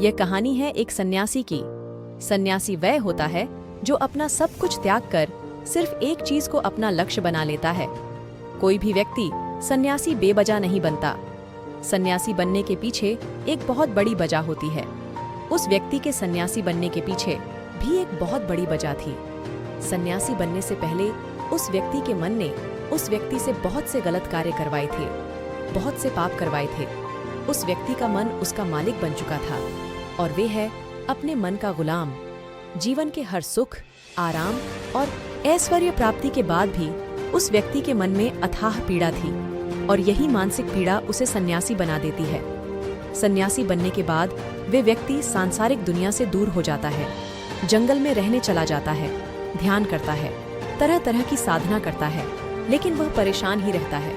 यह कहानी है एक सन्यासी की। सन्यासी वह होता है जो अपना सब कुछ त्याग कर सिर्फ एक चीज को अपना लक्ष्य बना लेता है। कोई भी व्यक्ति सन्यासी बेवजह नहीं बनता। सन्यासी बनने के पीछे एक बहुत बड़ी वजह होती है। उस व्यक्ति के सन्यासी बनने के पीछे भी एक बहुत बड़ी वजह थी। सन्यासी बनने से पहले उस व्यक्ति के मन ने उस व्यक्ति से बहुत से गलत कार्य करवाए थे, बहुत से पाप करवाए थे। उस व्यक्ति का मन उसका मालिक बन चुका था और वे है अपने मन का गुलाम। जीवन के हर सुख, आराम और ऐश्वर्य प्राप्ति के बाद भी उस व्यक्ति के मन में अथाह पीड़ा थी और यही मानसिक पीड़ा उसे सन्यासी बना देती है। सन्यासी बनने के बाद वे व्यक्ति सांसारिक दुनिया से दूर हो जाता है, जंगल में रहने चला जाता है, ध्यान करता है, तरह तरह की साधना करता है, लेकिन वह परेशान ही रहता है।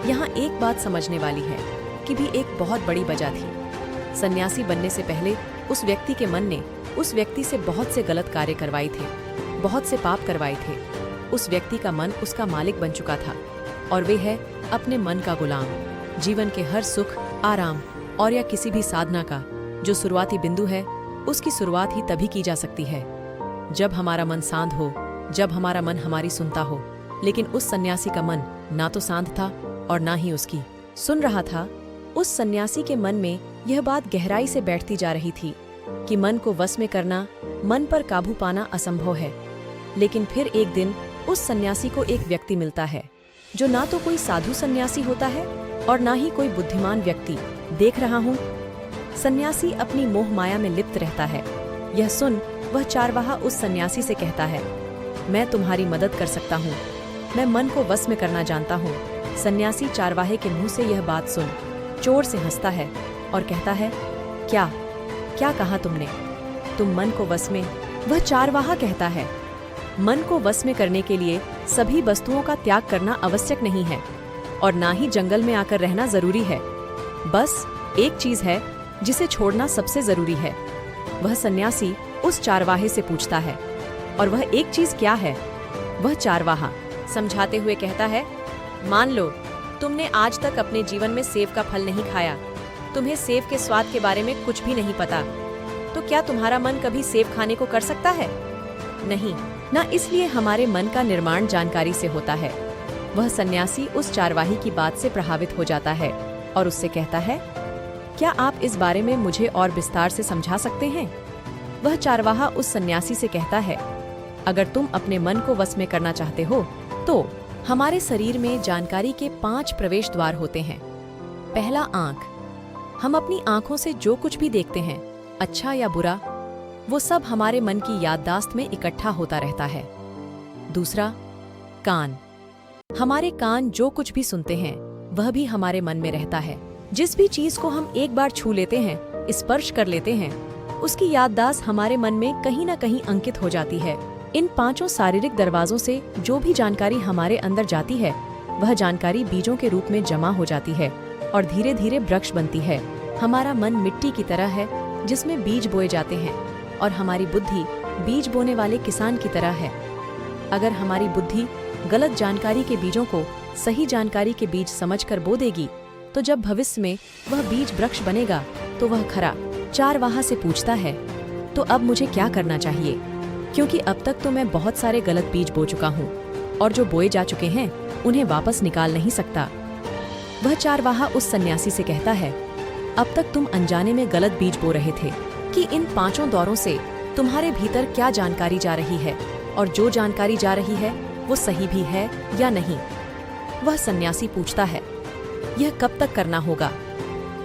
यहाँ एक बात समझने वाली है कि भी एक बहुत बड़ी वजह थी। सन्यासी बनने से पहले उस व्यक्ति के मन ने उस व्यक्ति से बहुत से गलत कार्य करवाए थे, बहुत से पाप करवाए थे। उस व्यक्ति का मन उसका मालिक बन चुका था और वे है अपने मन का गुलाम। जीवन के हर सुख, आराम और या किसी भी साधना का जो शुरुआती बिंदु है, उसकी शुरुआत ही तभी की जा सकती है जब हमारा मन शांत हो, जब हमारा मन हमारी सुनता हो। लेकिन उस सन्यासी का मन ना तो शांत था और ना ही उसकी सुन रहा था। उस सन्यासी के मन में यह बात गहराई से बैठती जा रही थी कि मन को वश में करना, मन पर काबू पाना असंभव है। लेकिन फिर एक दिन उस सन्यासी को एक व्यक्ति मिलता है जो ना तो कोई साधु सन्यासी होता है और ना ही कोई बुद्धिमान व्यक्ति। देख रहा हूँ। सन्यासी अपनी मोह माया में लिप्त रहता है। यह सुन वह चारवाहा उस सन्यासी से कहता है, मैं तुम्हारी मदद कर सकता हूँ, मैं मन को वश में करना जानता हूँ। सन्यासी चारवाहे के मुंह से यह बात सुन जोर से हंसता है और कहता है, क्या क्या कहा तुमने? तुम मन को वश में? वह चारवाहा कहता है, मन को वश में करने के लिए सभी वस्तुओं का त्याग करना आवश्यक नहीं है और ना ही जंगल में आकर रहना जरूरी है। बस एक चीज है जिसे छोड़ना सबसे जरूरी है। वह सन्यासी उस चारवाहे से पूछता है, और वह एक चीज क्या है? वह चारवाहा समझाते हुए कहता है, मान लो तुमने आज तक अपने जीवन में सेब का फल नहीं खाया, तुम्हें सेब के स्वाद के बारे में कुछ भी नहीं पता, तो क्या तुम्हारा मन कभी सेब खाने को कर सकता है? नहीं ना। इसलिए हमारे मन का निर्माण जानकारी से होता है। वह सन्यासी उस चारवाही की बात से प्रभावित हो जाता है और उससे कहता है, क्या आप इस बारे में मुझे और विस्तार से समझा सकते हैं? वह चारवाहा उस सन्यासी से कहता है, अगर तुम अपने मन को वश में करना चाहते हो तो हमारे शरीर में जानकारी के 5 प्रवेश द्वार होते हैं। पहला, आंख। हम अपनी आंखों से जो कुछ भी देखते हैं, अच्छा या बुरा, वो सब हमारे मन की याददाश्त में इकट्ठा होता रहता है। दूसरा, कान। हमारे कान जो कुछ भी सुनते हैं वह भी हमारे मन में रहता है। जिस भी चीज को हम एक बार छू लेते हैं, स्पर्श कर लेते हैं, उसकी याददाश्त हमारे मन में कहीं न कहीं अंकित हो जाती है। इन 5 शारीरिक दरवाजों से जो भी जानकारी हमारे अंदर जाती है, वह जानकारी बीजों के रूप में जमा हो जाती है और धीरे धीरे वृक्ष बनती है। हमारा मन मिट्टी की तरह है जिसमें बीज बोए जाते हैं और हमारी बुद्धि बीज बोने वाले किसान की तरह है। अगर हमारी बुद्धि गलत जानकारी के बीजों को सही जानकारी के बीज समझकर बो देगी, तो जब भविष्य में वह बीज वृक्ष बनेगा तो वह खरा। चारवाहा से पूछता है, तो अब मुझे क्या करना चाहिए? क्योंकि अब तक तो मैं बहुत सारे गलत बीज बो चुका हूँ और जो बोए जा चुके हैं उन्हें वापस निकाल नहीं सकता। वह चारवाहा उस सन्यासी से कहता है, अब तक तुम अनजाने में गलत बीज बो रहे थे कि इन 5 दौरों से तुम्हारे भीतर क्या जानकारी जा रही है और जो जानकारी जा रही है वो सही भी है या नहीं। वह सन्यासी पूछता है, यह कब तक करना होगा?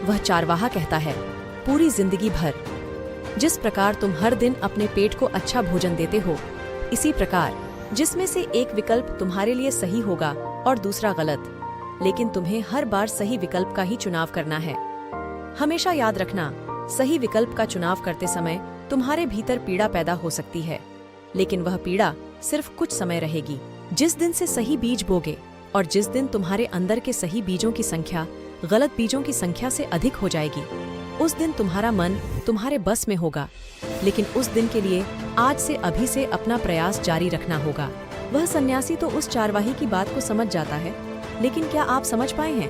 वह चारवाहा कहता है, पूरी जिंदगी भर। जिस प्रकार तुम हर दिन अपने पेट को अच्छा भोजन देते हो, इसी प्रकार जिसमें से एक विकल्प तुम्हारे लिए सही होगा और दूसरा गलत, लेकिन तुम्हें हर बार सही विकल्प का ही चुनाव करना है। हमेशा याद रखना, सही विकल्प का चुनाव करते समय तुम्हारे भीतर पीड़ा पैदा हो सकती है, लेकिन वह पीड़ा सिर्फ कुछ समय रहेगी। जिस दिन से सही बीज बोगे और जिस दिन तुम्हारे अंदर के सही बीजों की संख्या गलत बीजों की संख्या से अधिक हो जाएगी, उस दिन तुम्हारा मन तुम्हारे बस में होगा। लेकिन उस दिन के लिए आज से अभी से अपना प्रयास जारी रखना होगा। वह सन्यासी तो उस चारवाही की बात को समझ जाता है, लेकिन क्या आप समझ पाए हैं?